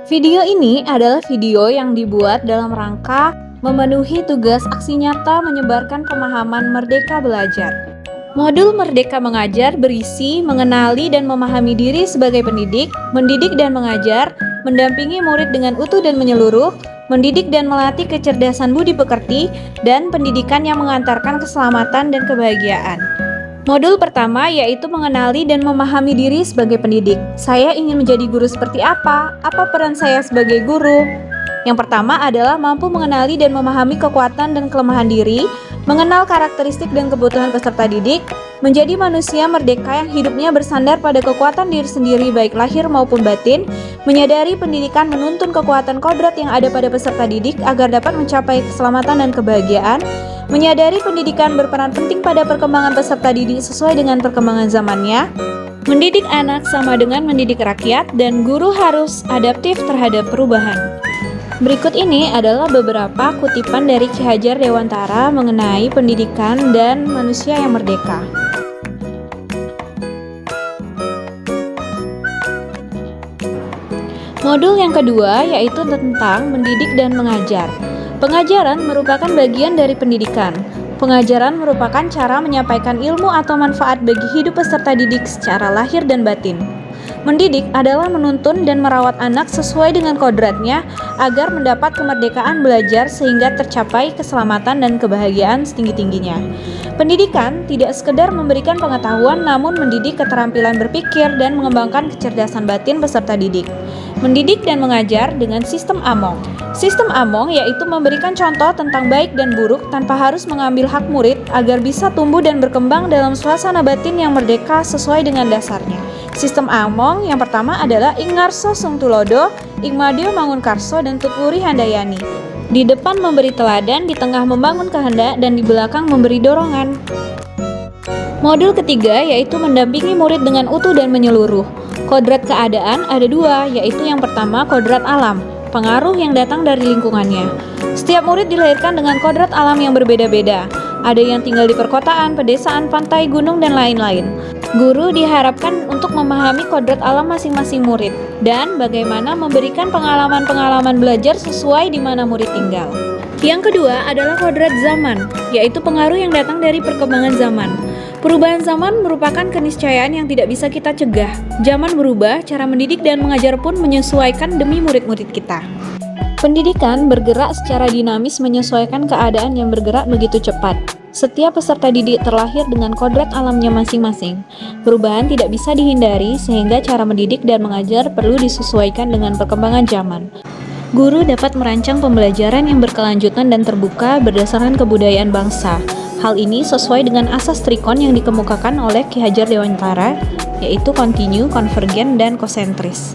Video ini adalah video yang dibuat dalam rangka memenuhi tugas aksi nyata menyebarkan pemahaman Merdeka Belajar. Modul Merdeka Mengajar berisi mengenali dan memahami diri sebagai pendidik, mendidik dan mengajar, mendampingi murid dengan utuh dan menyeluruh, mendidik dan melatih kecerdasan budi pekerti, dan pendidikan yang mengantarkan keselamatan dan kebahagiaan. Modul pertama yaitu mengenali dan memahami diri sebagai pendidik. Saya ingin menjadi guru seperti apa? Apa peran saya sebagai guru? Yang pertama adalah mampu mengenali dan memahami kekuatan dan kelemahan diri, mengenal karakteristik dan kebutuhan peserta didik, menjadi manusia merdeka yang hidupnya bersandar pada kekuatan diri sendiri baik lahir maupun batin, menyadari pendidikan menuntun kekuatan kodrat yang ada pada peserta didik agar dapat mencapai keselamatan dan kebahagiaan, menyadari pendidikan berperan penting pada perkembangan peserta didik sesuai dengan perkembangan zamannya, mendidik anak sama dengan mendidik rakyat, dan guru harus adaptif terhadap perubahan. Berikut ini adalah beberapa kutipan dari Ki Hajar Dewantara mengenai pendidikan dan manusia yang merdeka. Modul yang kedua yaitu tentang mendidik dan mengajar. Pengajaran merupakan bagian dari pendidikan. Pengajaran merupakan cara menyampaikan ilmu atau manfaat bagi hidup peserta didik secara lahir dan batin. Mendidik adalah menuntun dan merawat anak sesuai dengan kodratnya agar mendapat kemerdekaan belajar sehingga tercapai keselamatan dan kebahagiaan setinggi-tingginya. Pendidikan tidak sekedar memberikan pengetahuan namun mendidik keterampilan berpikir dan mengembangkan kecerdasan batin peserta didik. Mendidik dan mengajar dengan sistem AMONG. Sistem AMONG yaitu memberikan contoh tentang baik dan buruk tanpa harus mengambil hak murid agar bisa tumbuh dan berkembang dalam suasana batin yang merdeka sesuai dengan dasarnya. Sistem AMONG yang pertama adalah Ing Ngarso Sung Tulodo, Ing Madyo Mangunkarso, dan Tutwuri Handayani. Di depan memberi teladan, di tengah membangun kehendak, dan di belakang memberi dorongan. Modul ketiga yaitu mendampingi murid dengan utuh dan menyeluruh. Kodrat keadaan ada dua, yaitu yang pertama kodrat alam, pengaruh yang datang dari lingkungannya. Setiap murid dilahirkan dengan kodrat alam yang berbeda-beda. Ada yang tinggal di perkotaan, pedesaan, pantai, gunung, dan lain-lain. Guru diharapkan untuk memahami kodrat alam masing-masing murid dan bagaimana memberikan pengalaman-pengalaman belajar sesuai di mana murid tinggal. Yang kedua adalah kodrat zaman, yaitu pengaruh yang datang dari perkembangan zaman. Perubahan zaman merupakan keniscayaan yang tidak bisa kita cegah. Zaman berubah, cara mendidik dan mengajar pun menyesuaikan demi murid-murid kita. Pendidikan bergerak secara dinamis menyesuaikan keadaan yang bergerak begitu cepat. Setiap peserta didik terlahir dengan kodrat alamnya masing-masing. Perubahan tidak bisa dihindari sehingga cara mendidik dan mengajar perlu disesuaikan dengan perkembangan zaman. Guru dapat merancang pembelajaran yang berkelanjutan dan terbuka berdasarkan kebudayaan bangsa. Hal ini sesuai dengan asas trikon yang dikemukakan oleh Ki Hajar Dewantara, yaitu kontinu, konvergen, dan konsentris.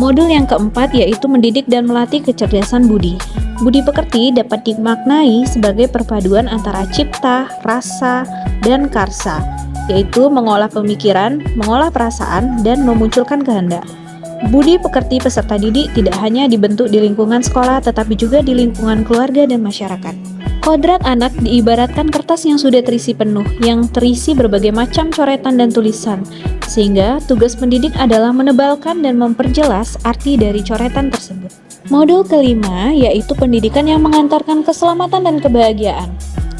Modul yang keempat yaitu mendidik dan melatih kecerdasan budi. Budi pekerti dapat dimaknai sebagai perpaduan antara cipta, rasa, dan karsa, yaitu mengolah pemikiran, mengolah perasaan, dan memunculkan kehendak. Budi pekerti peserta didik tidak hanya dibentuk di lingkungan sekolah, tetapi juga di lingkungan keluarga dan masyarakat. Kodrat anak diibaratkan kertas yang sudah terisi penuh, yang terisi berbagai macam coretan dan tulisan, sehingga tugas pendidik adalah menebalkan dan memperjelas arti dari coretan tersebut. Modul kelima yaitu pendidikan yang mengantarkan keselamatan dan kebahagiaan.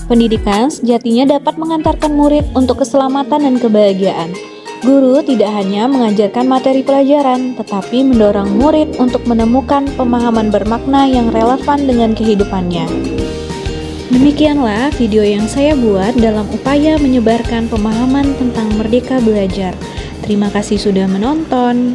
Pendidikan sejatinya dapat mengantarkan murid untuk keselamatan dan kebahagiaan. Guru tidak hanya mengajarkan materi pelajaran, tetapi mendorong murid untuk menemukan pemahaman bermakna yang relevan dengan kehidupannya. Demikianlah video yang saya buat dalam upaya menyebarkan pemahaman tentang Merdeka Belajar. Terima kasih sudah menonton.